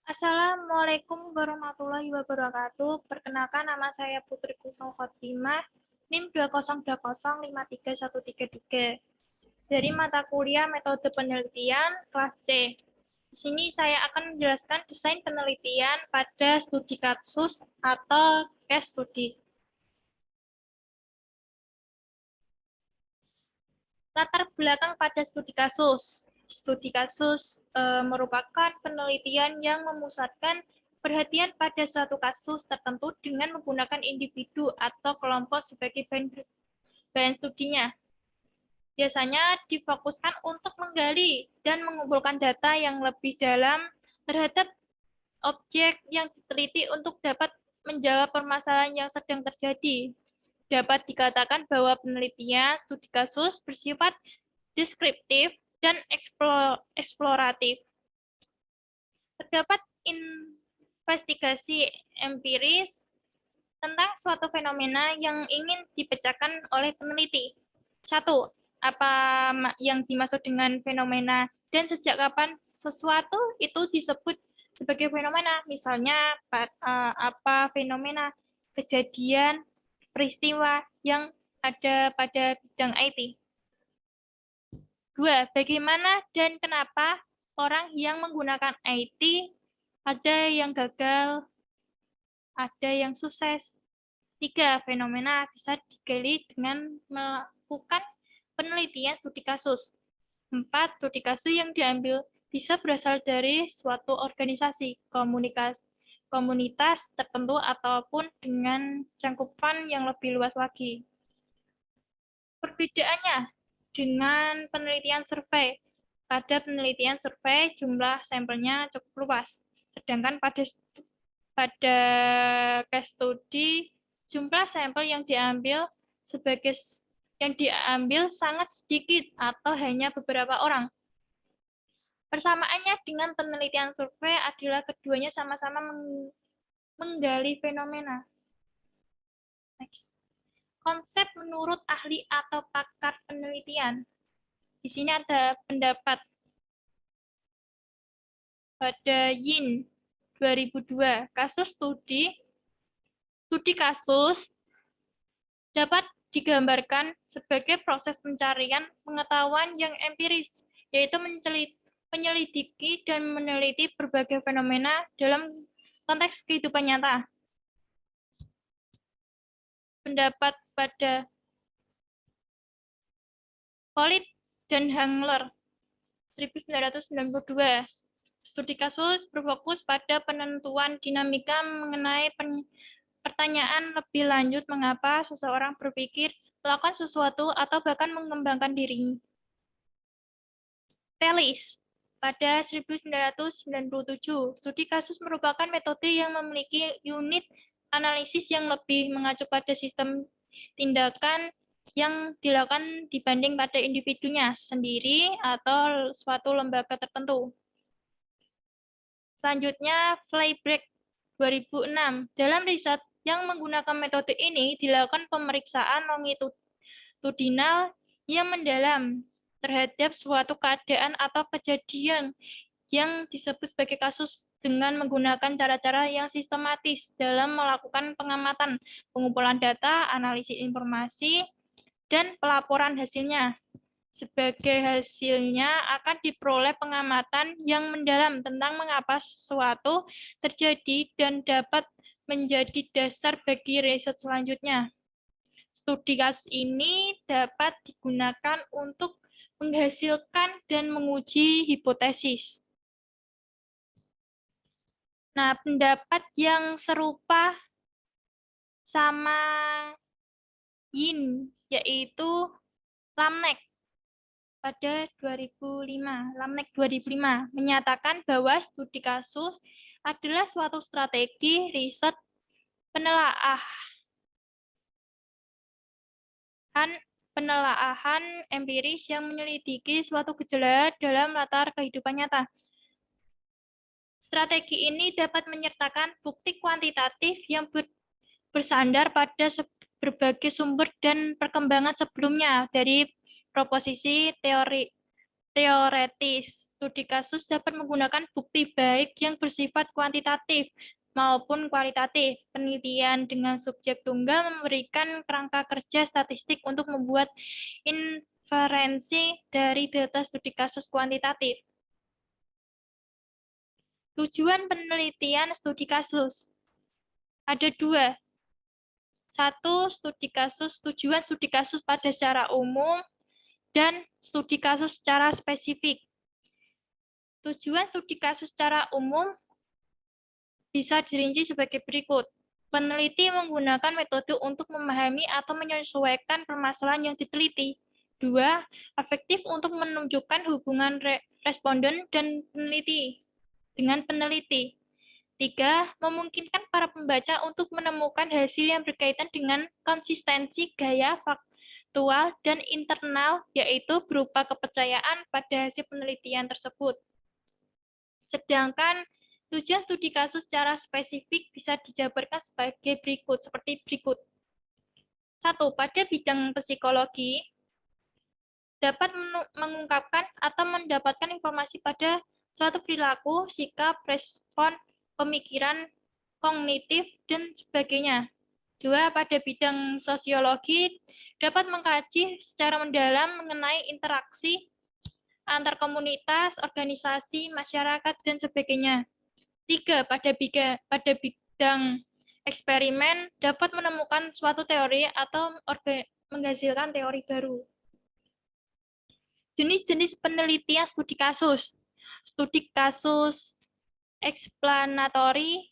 Assalamualaikum warahmatullahi wabarakatuh. Perkenalkan nama saya Putri Kusuma Khotimah, NIM 202053133. Dari mata kuliah Metode Penelitian kelas C. Di sini saya akan menjelaskan desain penelitian pada studi kasus atau case study. Latar belakang pada studi kasus. Studi kasus merupakan penelitian yang memusatkan perhatian pada suatu kasus tertentu dengan menggunakan individu atau kelompok sebagai bahan studinya. Biasanya difokuskan untuk menggali dan mengumpulkan data yang lebih dalam terhadap objek yang diteliti untuk dapat menjawab permasalahan yang sedang terjadi. Dapat dikatakan bahwa penelitian studi kasus bersifat deskriptif dan eksploratif. Terdapat investigasi empiris tentang suatu fenomena yang ingin dipecahkan oleh peneliti. 1. Apa yang dimaksud dengan fenomena dan sejak kapan sesuatu itu disebut sebagai fenomena? Misalnya, apa fenomena, kejadian, peristiwa yang ada pada bidang IT. 2. Bagaimana dan kenapa orang yang menggunakan IT ada yang gagal, ada yang sukses. 3. Fenomena bisa digali dengan melakukan penelitian studi kasus. 4. Studi kasus yang diambil bisa berasal dari suatu organisasi, komunitas tertentu ataupun dengan cangkupan yang lebih luas lagi. Perbedaannya dengan penelitian survei. Pada penelitian survei, jumlah sampelnya cukup luas. Sedangkan pada case study, jumlah sampel yang diambil sangat sedikit atau hanya beberapa orang. Persamaannya dengan penelitian survei adalah keduanya sama-sama menggali fenomena. Next. Konsep menurut ahli atau pakar penelitian. Di sini ada pendapat pada Yin 2002, kasus studi kasus dapat digambarkan sebagai proses pencarian pengetahuan yang empiris, yaitu menyelidiki dan meneliti berbagai fenomena dalam konteks kehidupan nyata. Pendapat pada Pollitt dan Hangler 1992. Studi kasus berfokus pada penentuan dinamika mengenai pertanyaan lebih lanjut mengapa seseorang berpikir melakukan sesuatu atau bahkan mengembangkan diri. Tellis pada 1997. Studi kasus merupakan metode yang memiliki unit analisis yang lebih mengacu pada sistem tindakan yang dilakukan dibanding pada individunya sendiri atau suatu lembaga tertentu. Selanjutnya, Flyback 2006. Dalam riset yang menggunakan metode ini, dilakukan pemeriksaan longitudinal yang mendalam terhadap suatu keadaan atau kejadian yang disebut sebagai kasus dengan menggunakan cara-cara yang sistematis dalam melakukan pengamatan, pengumpulan data, analisis informasi, dan pelaporan hasilnya. Sebagai hasilnya akan diperoleh pengamatan yang mendalam tentang mengapa sesuatu terjadi dan dapat menjadi dasar bagi riset selanjutnya. Studi kasus ini dapat digunakan untuk menghasilkan dan menguji hipotesis. Nah, pendapat yang serupa sama Yin, yaitu Lamnek pada 2005. Lamnek 2005 menyatakan bahwa studi kasus adalah suatu strategi riset penelaahan empiris yang menyelidiki suatu gejala dalam latar kehidupan nyata. Strategi ini dapat menyertakan bukti kuantitatif yang bersandar pada berbagai sumber dan perkembangan sebelumnya dari proposisi teoretis Studi kasus dapat menggunakan bukti baik yang bersifat kuantitatif maupun kualitatif. Penelitian dengan subjek tunggal memberikan kerangka kerja statistik untuk membuat inferensi dari data studi kasus kuantitatif. Tujuan penelitian studi kasus ada dua. Satu, studi kasus, tujuan studi kasus pada secara umum, dan studi kasus secara spesifik. Tujuan studi kasus secara umum bisa dirinci sebagai berikut. Peneliti menggunakan metode untuk memahami atau menyesuaikan permasalahan yang diteliti. 2. Efektif untuk menunjukkan hubungan responden dan peneliti dengan peneliti. 3. Memungkinkan para pembaca untuk menemukan hasil yang berkaitan dengan konsistensi gaya faktual dan internal, yaitu berupa kepercayaan pada hasil penelitian tersebut. Sedangkan tujuan studi kasus secara spesifik bisa dijabarkan sebagai berikut, seperti berikut. 1. Pada bidang psikologi, dapat mengungkapkan atau mendapatkan informasi pada suatu perilaku, sikap, respon, pemikiran, kognitif, dan sebagainya. 2. Pada bidang sosiologi, dapat mengkaji secara mendalam mengenai interaksi antar komunitas, organisasi, masyarakat, dan sebagainya. 3. Pada bidang eksperimen, dapat menemukan suatu teori atau menghasilkan teori baru. Jenis-jenis penelitian studi kasus. Studi kasus eksplanatori.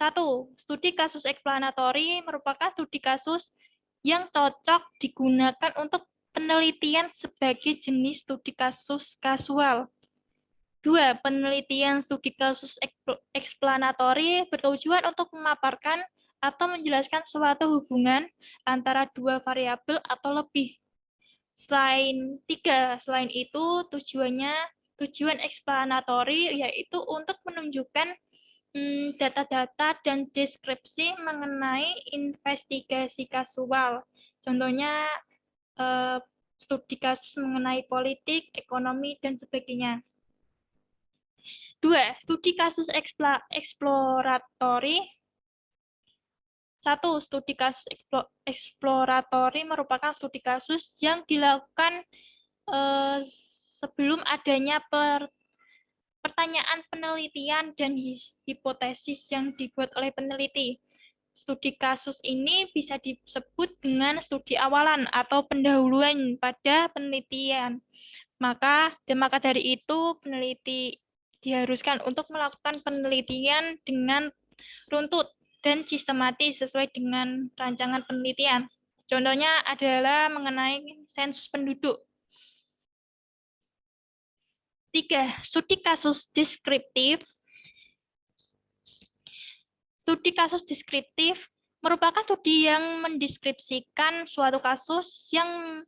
1. Studi kasus eksplanatori merupakan studi kasus yang cocok digunakan untuk penelitian sebagai jenis studi kasus kasual. 2. Penelitian studi kasus eksplanatori bertujuan untuk memaparkan atau menjelaskan suatu hubungan antara dua variabel atau lebih. Selain itu, tujuan eksplanatori yaitu untuk menunjukkan data-data dan deskripsi mengenai investigasi kasual. Contohnya, studi kasus mengenai politik, ekonomi, dan sebagainya. 2. Studi kasus eksploratori. 1. Studi kasus eksploratori merupakan studi kasus yang dilakukan sebelum adanya pertanyaan penelitian dan hipotesis yang dibuat oleh peneliti. Studi kasus ini bisa disebut dengan studi awalan atau pendahuluan pada penelitian. Maka dari itu, peneliti diharuskan untuk melakukan penelitian dengan runtut dan sistematis sesuai dengan rancangan penelitian. Contohnya adalah mengenai sensus penduduk. 3. Studi kasus deskriptif. Studi kasus deskriptif merupakan studi yang mendeskripsikan suatu kasus yang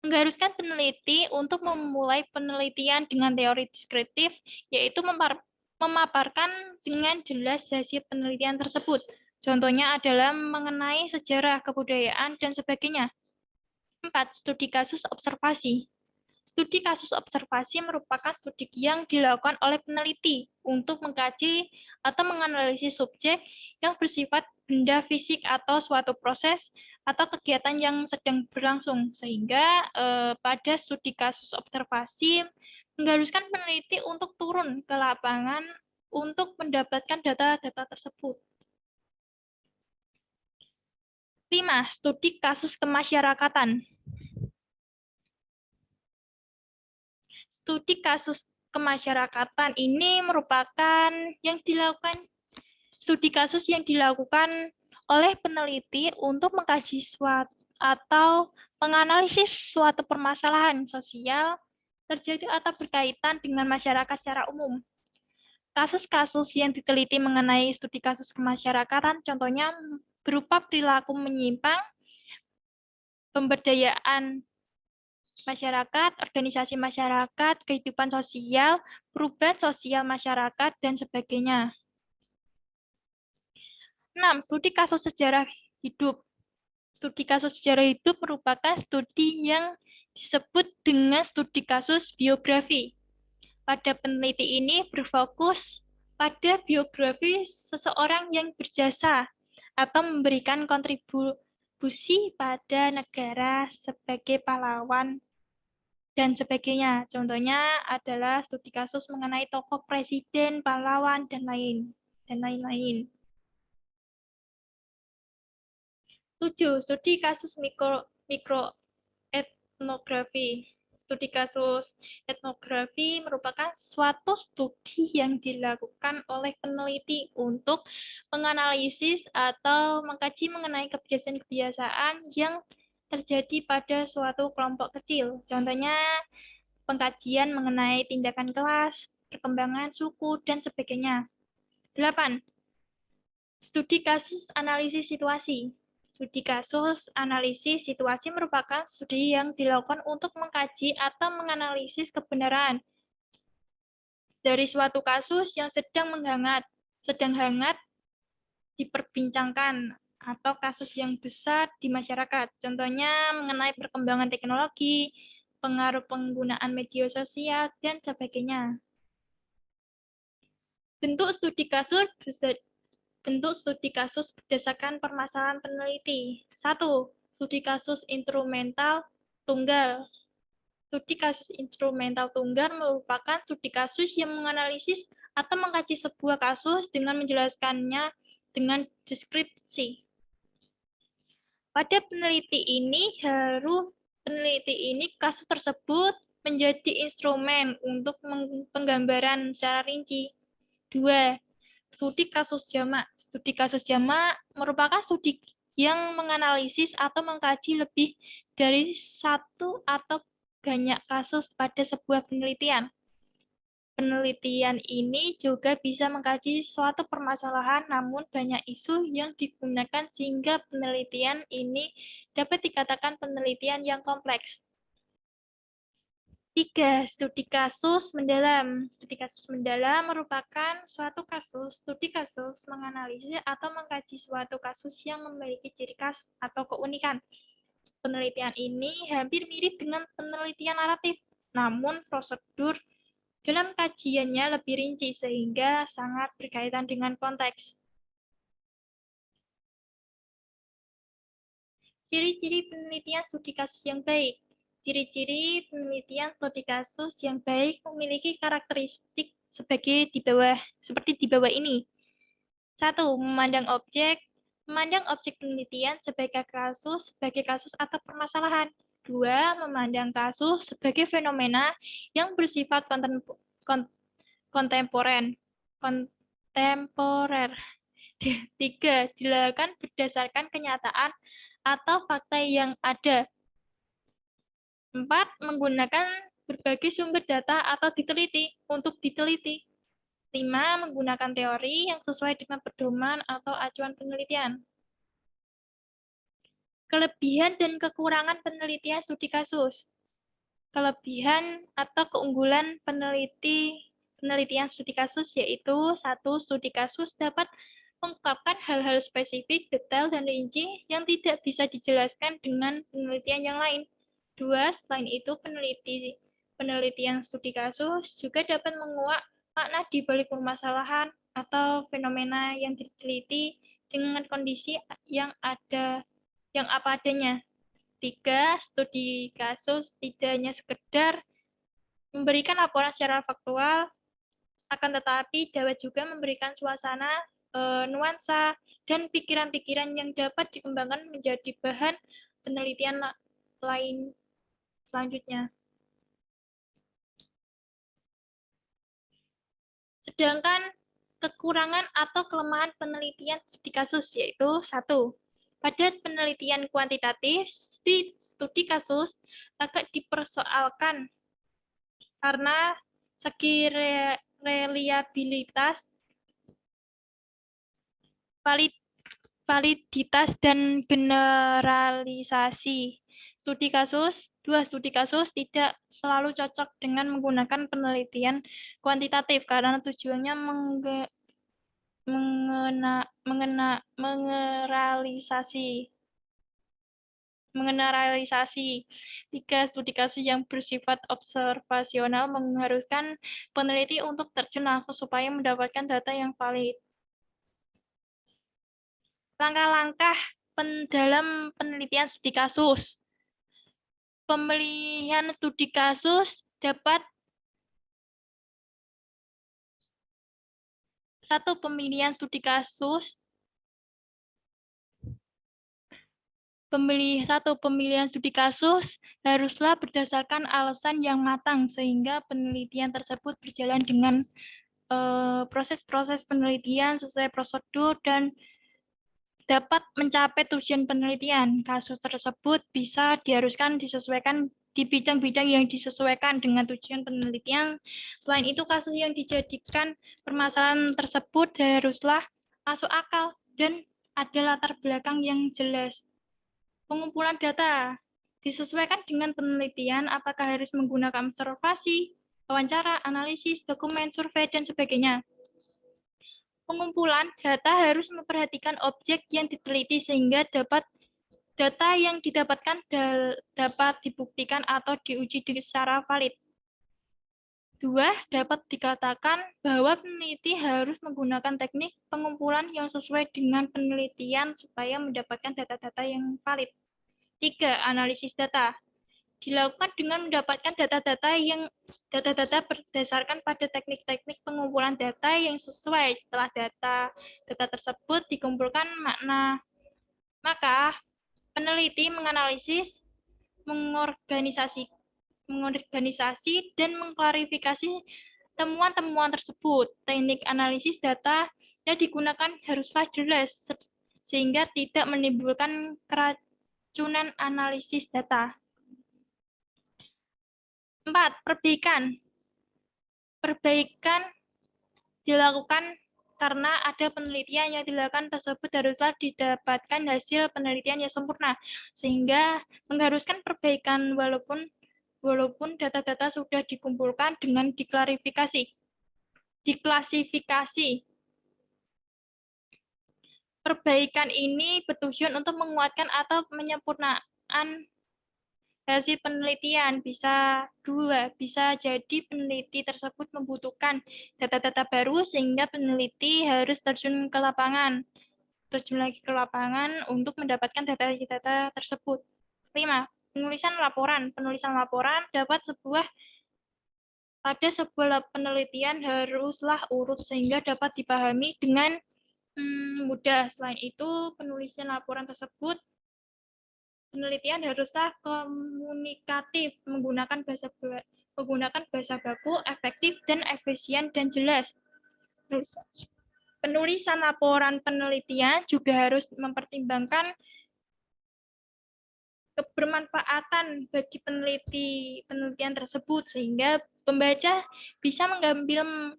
mengharuskan peneliti untuk memulai penelitian dengan teori deskriptif, yaitu memaparkan dengan jelas hasil penelitian tersebut. Contohnya adalah mengenai sejarah, kebudayaan, dan sebagainya. 4. Studi kasus observasi. Studi kasus observasi merupakan studi yang dilakukan oleh peneliti untuk mengkaji atau menganalisis subjek yang bersifat benda fisik atau suatu proses atau kegiatan yang sedang berlangsung. Sehingga pada studi kasus observasi mengharuskan peneliti untuk turun ke lapangan untuk mendapatkan data-data tersebut. 5. Studi kasus kemasyarakatan. Studi kasus kemasyarakatan ini merupakan studi kasus yang dilakukan oleh peneliti untuk mengkaji atau menganalisis suatu permasalahan sosial terjadi atau berkaitan dengan masyarakat secara umum. Kasus-kasus yang diteliti mengenai studi kasus kemasyarakatan contohnya berupa perilaku menyimpang, pemberdayaan masyarakat, organisasi masyarakat, kehidupan sosial, perubahan sosial masyarakat, dan sebagainya. 6. Studi kasus sejarah hidup. Studi kasus sejarah hidup merupakan studi yang disebut dengan studi kasus biografi. pada peneliti ini berfokus pada biografi seseorang yang berjasa atau memberikan kontribusi pada negara sebagai pahlawan dan sebagainya. Contohnya adalah studi kasus mengenai tokoh presiden, pahlawan, dan lain-lain. 7. Studi kasus mikroetnografi. Studi kasus etnografi merupakan suatu studi yang dilakukan oleh peneliti untuk menganalisis atau mengkaji mengenai kebiasaan-kebiasaan yang terjadi pada suatu kelompok kecil. Contohnya, pengkajian mengenai tindakan kelas, perkembangan suku, dan sebagainya. 8. Studi kasus analisis situasi. Studi kasus analisis situasi merupakan studi yang dilakukan untuk mengkaji atau menganalisis kebenaran dari suatu kasus yang sedang hangat diperbincangkan, atau kasus yang besar di masyarakat. Contohnya mengenai perkembangan teknologi, pengaruh penggunaan media sosial, dan sebagainya. Bentuk studi kasus berdasarkan permasalahan peneliti. 1. Studi kasus instrumental tunggal. Studi kasus instrumental tunggal merupakan studi kasus yang menganalisis atau mengkaji sebuah kasus dengan menjelaskannya dengan deskripsi. Pada peneliti ini kasus tersebut menjadi instrumen untuk penggambaran secara rinci. 2. Studi kasus jamak. Studi kasus jamak merupakan studi yang menganalisis atau mengkaji lebih dari satu atau banyak kasus pada sebuah penelitian. Penelitian ini juga bisa mengkaji suatu permasalahan, namun banyak isu yang digunakan sehingga penelitian ini dapat dikatakan penelitian yang kompleks. 3. Studi kasus mendalam. Studi kasus mendalam merupakan suatu studi kasus menganalisis atau mengkaji suatu kasus yang memiliki ciri khas atau keunikan. Penelitian ini hampir mirip dengan penelitian naratif, namun prosedur dalam kajiannya lebih rinci sehingga sangat berkaitan dengan konteks. Ciri-ciri penelitian studi kasus yang baik. Ciri-ciri penelitian studi kasus yang baik memiliki karakteristik seperti di bawah ini. 1. Memandang objek penelitian sebagai kasus atau permasalahan. 2. Memandang kasus sebagai fenomena yang bersifat kontemporer. 3. Dilakukan berdasarkan kenyataan atau fakta yang ada. 4. Menggunakan berbagai sumber data atau untuk diteliti. 5. Menggunakan teori yang sesuai dengan pedoman atau acuan penelitian. Kelebihan dan kekurangan penelitian studi kasus. Kelebihan atau keunggulan penelitian studi kasus yaitu 1. Studi kasus dapat mengungkapkan hal-hal spesifik, detail, dan rinci yang tidak bisa dijelaskan dengan penelitian yang lain. 2. Selain itu, penelitian studi kasus juga dapat menguak makna di balik permasalahan atau fenomena yang diteliti dengan kondisi yang apa adanya. 3. Studi kasus tidak hanya sekedar memberikan laporan secara faktual, akan tetapi dapat juga memberikan suasana, nuansa, dan pikiran-pikiran yang dapat dikembangkan menjadi bahan penelitian lain selanjutnya. Sedangkan kekurangan atau kelemahan penelitian studi kasus yaitu 1. Pada penelitian kuantitatif, studi kasus agak dipersoalkan karena segi reliabilitas, validitas, dan generalisasi. 2. Studi kasus tidak selalu cocok dengan menggunakan penelitian kuantitatif karena tujuannya mengeneralisasi. mengeneralisasi. 3. Studi kasus yang bersifat observasional mengharuskan peneliti untuk terjun langsung supaya mendapatkan data yang valid. Langkah-langkah dalam penelitian studi kasus. Pemilihan studi kasus dapat pemilihan studi kasus pemilihan studi kasus haruslah berdasarkan alasan yang matang sehingga penelitian tersebut berjalan dengan proses-proses penelitian sesuai prosedur dan dapat mencapai tujuan penelitian. Kasus tersebut bisa diharuskan disesuaikan di bidang-bidang yang disesuaikan dengan tujuan penelitian. Selain itu, kasus yang dijadikan permasalahan tersebut haruslah masuk akal dan ada latar belakang yang jelas. Pengumpulan data disesuaikan dengan penelitian, apakah harus menggunakan observasi, wawancara, analisis, dokumen, survei, dan sebagainya. Pengumpulan data harus memperhatikan objek yang diteliti sehingga data yang didapatkan dapat dibuktikan atau diuji secara valid. 2. Dapat dikatakan bahwa peneliti harus menggunakan teknik pengumpulan yang sesuai dengan penelitian supaya mendapatkan data-data yang valid. 3. Analisis data. Dilakukan dengan mendapatkan data-data berdasarkan pada teknik-teknik pengumpulan data yang sesuai. Setelah data tersebut dikumpulkan maka peneliti menganalisis, mengorganisasi dan mengklarifikasi temuan-temuan tersebut. Teknik analisis data yang digunakan haruslah jelas sehingga tidak menimbulkan keracunan analisis data. 4. Perbaikan dilakukan karena ada penelitian yang dilakukan tersebut haruslah didapatkan hasil penelitian yang sempurna, sehingga mengharuskan perbaikan walaupun data-data sudah dikumpulkan dengan diklasifikasi. Perbaikan ini bertujuan untuk menguatkan atau menyempurnakan hasil penelitian. Bisa jadi peneliti tersebut membutuhkan data-data baru sehingga peneliti harus terjun lagi ke lapangan untuk mendapatkan data-data tersebut. 5. Penulisan laporan. Penulisan laporan pada sebuah penelitian haruslah urut sehingga dapat dipahami dengan mudah. Selain itu, penulisan laporan tersebut penelitian haruslah komunikatif, menggunakan bahasa baku, efektif, dan efisien dan jelas. Penulisan laporan penelitian juga harus mempertimbangkan kebermanfaatan bagi penelitian tersebut sehingga pembaca bisa mengambil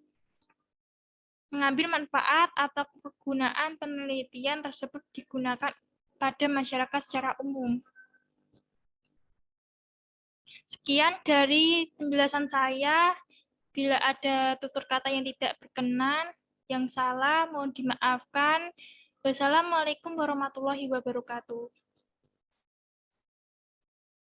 manfaat atau kegunaan penelitian tersebut digunakan pada masyarakat secara umum. Sekian dari penjelasan saya. Bila ada tutur kata yang tidak berkenan, yang salah mohon dimaafkan. Wassalamualaikum warahmatullahi wabarakatuh.